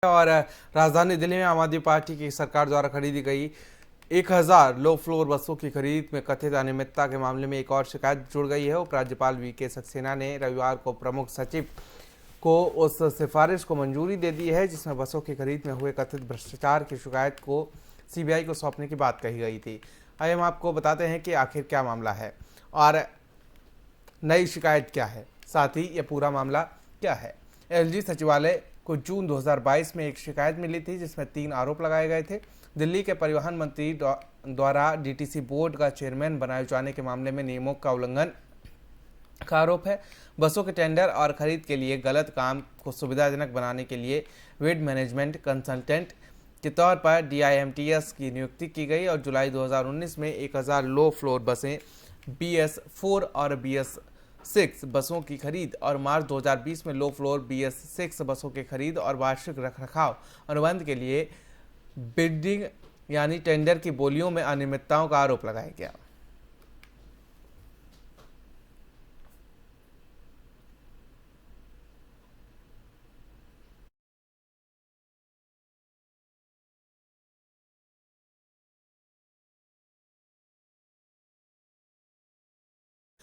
और राजधानी दिल्ली में आम आदमी पार्टी की सरकार द्वारा खरीदी गई 1000 लो फ्लोर बसों की खरीद में कथित अनियमितता के मामले में एक और शिकायत जुड़ गई है। उपराज्यपाल वीके सक्सेना ने रविवार को प्रमुख सचिव को उस सिफारिश को मंजूरी दे दी है जिसमें बसों की खरीद में हुए कथित भ्रष्टाचार की शिकायत को सीबीआई को सौंपने की बात कही गई थी। आइए हम आपको बताते हैं कि आखिर क्या मामला है और नई शिकायत क्या है, साथ ही यह पूरा मामला क्या है। एलजी सचिवालय को जून 2022 में एक शिकायत मिली थी जिसमें 3 आरोप लगाए गए थे। दिल्ली के परिवहन मंत्री द्वारा डीटीसी बोर्ड का चेयरमैन बनाए जाने के मामले में नियमों का उल्लंघन का आरोप है। बसों के टेंडर और खरीद के लिए गलत काम को सुविधाजनक बनाने के लिए वेड मैनेजमेंट कंसल्टेंट के तौर पर DIMTS की नियुक्ति की गई और जुलाई 2019 में 1000 लो फ्लोर बसें BS4 और BS6 बसों की खरीद और मार्च 2020 में लो फ्लोर BS6 बसों की खरीद और वार्षिक रखरखाव अनुबंध के लिए बिडिंग यानी टेंडर की बोलियों में अनियमितताओं का आरोप लगाया गया।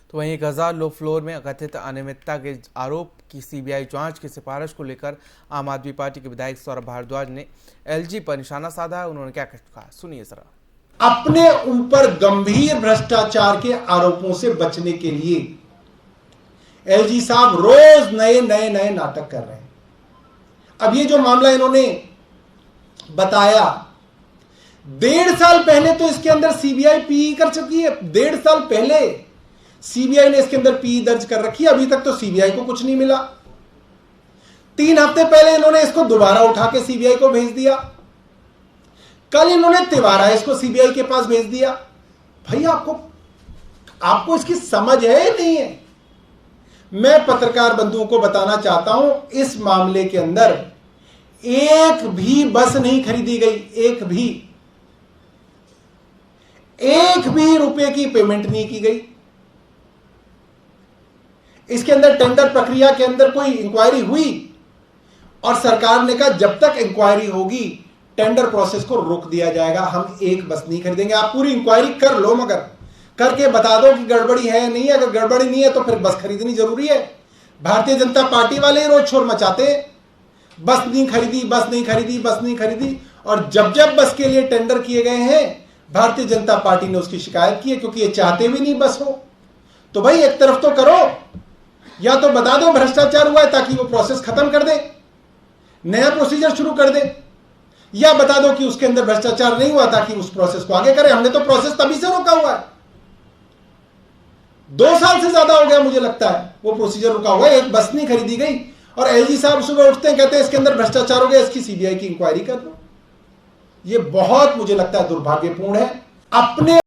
तो वहीं 1000 लो फ्लोर में कथित अनियमितता के आरोप की सीबीआई जांच की सिफारिश को लेकर आम आदमी पार्टी के विधायक सौरभ भारद्वाज ने एलजी पर निशाना साधा है। उन्होंने क्या कहा, सुनिए जरा। अपने ऊपर गंभीर भ्रष्टाचार के आरोपों से बचने के लिए एलजी साहब रोज नए नए नए नाटक कर रहे हैं। अब ये जो मामला इन्होंने बताया, 1.5 साल पहले तो इसके अंदर सीबीआई पीई कर चुकी है। 1.5 साल पहले सीबीआई ने इसके अंदर पीई दर्ज कर रखी है। अभी तक तो सीबीआई को कुछ नहीं मिला। 3 हफ्ते पहले इन्होंने इसको दोबारा उठा के सीबीआई को भेज दिया। कल इन्होंने तिवारा इसको सीबीआई के पास भेज दिया। भाई आपको इसकी समझ है या नहीं है? मैं पत्रकार बंधुओं को बताना चाहता हूं, इस मामले के अंदर एक भी बस नहीं खरीदी गई। एक भी रुपए की पेमेंट नहीं की गई। इसके अंदर टेंडर प्रक्रिया के अंदर कोई इंक्वायरी हुई और सरकार ने कहा जब तक इंक्वायरी होगी टेंडर प्रोसेस को रोक दिया जाएगा, हम एक बस नहीं खरीदेंगे। आप पूरी इंक्वायरी कर लो, मगर करके बता दो कि गड़बड़ी है नहीं है। अगर गड़बड़ी नहीं है तो फिर बस खरीदनी जरूरी है। भारतीय जनता पार्टी वाले ही रोज शोर मचाते हैं, बस नहीं खरीदी, बस नहीं खरीदी, बस नहीं खरीदी। और जब जब बस के लिए टेंडर किए गए हैं भारतीय जनता पार्टी ने उसकी शिकायत की है, क्योंकि ये चाहते भी नहीं बस हो। तो भाई एक तरफ तो करो, या तो बता दो भ्रष्टाचार हुआ है ताकि वो प्रोसेस खत्म कर दे, नया प्रोसीजर शुरू कर दे, या बता दो कि उसके अंदर भ्रष्टाचार नहीं हुआ ताकि उस प्रोसेस को आगे करें। हमने तो प्रोसेस तभी से रोका हुआ है। 2 साल से ज्यादा हो गया मुझे लगता है वो प्रोसीजर रुका हुआ है। एक बस नहीं खरीदी गई और एलजी साहब सुबह उठते हैं कहते हैं इसके अंदर भ्रष्टाचार हो गया, इसकी सीबीआई की इंक्वायरी कर दो। ये बहुत मुझे लगता है दुर्भाग्यपूर्ण है। अपने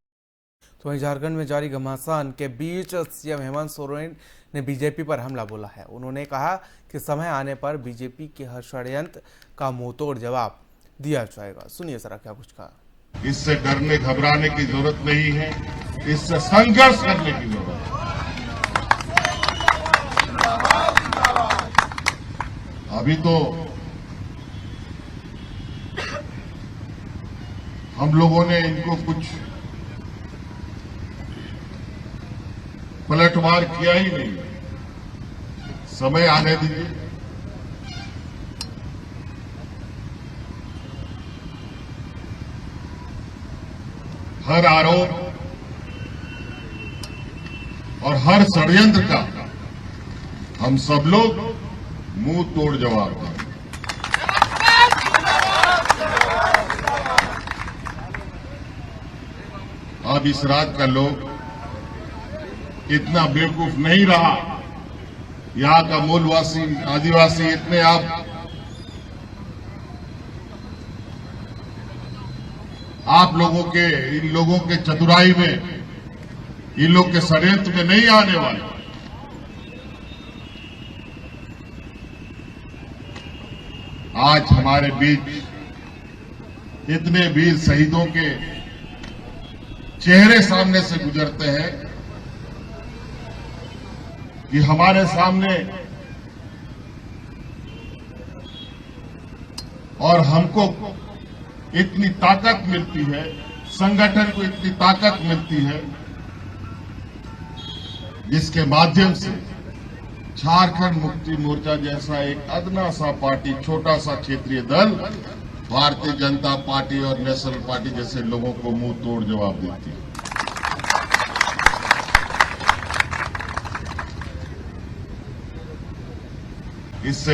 तो वहीं झारखंड में जारी घमासान के बीच सीएम हेमंत सोरेन ने बीजेपी पर हमला बोला है। उन्होंने कहा कि समय आने पर बीजेपी के हर षड्यंत्र का मुंहतोड़ जवाब दिया जाएगा। सुनिए जरा क्या कुछ कहा। इससे डरने घबराने की जरूरत नहीं है, इससे संघर्ष करने की जरूरत है। अभी तो हम लोगों ने इनको कुछ पलटवार किया ही नहीं। समय आने दीजिए। हर आरोप और हर षड्यंत्र का हम सब लोग मुंह तोड़ जवाब दें। अब इस रात का लोग इतना बेवकूफ नहीं रहा। यहां का मूलवासी आदिवासी इतने आप लोगों के, इन लोगों के चतुराई में, इन लोग के षड्यंत्र में नहीं आने वाले। आज हमारे बीच इतने वीर शहीदों के चेहरे सामने से गुजरते हैं कि हमारे सामने और हमको इतनी ताकत मिलती है, संगठन को इतनी ताकत मिलती है, जिसके माध्यम से झारखंड मुक्ति मोर्चा जैसा एक अदना सा पार्टी, छोटा सा क्षेत्रीय दल भारतीय जनता पार्टी और नेशनल पार्टी जैसे लोगों को मुंह तोड़ जवाब देती है। इससे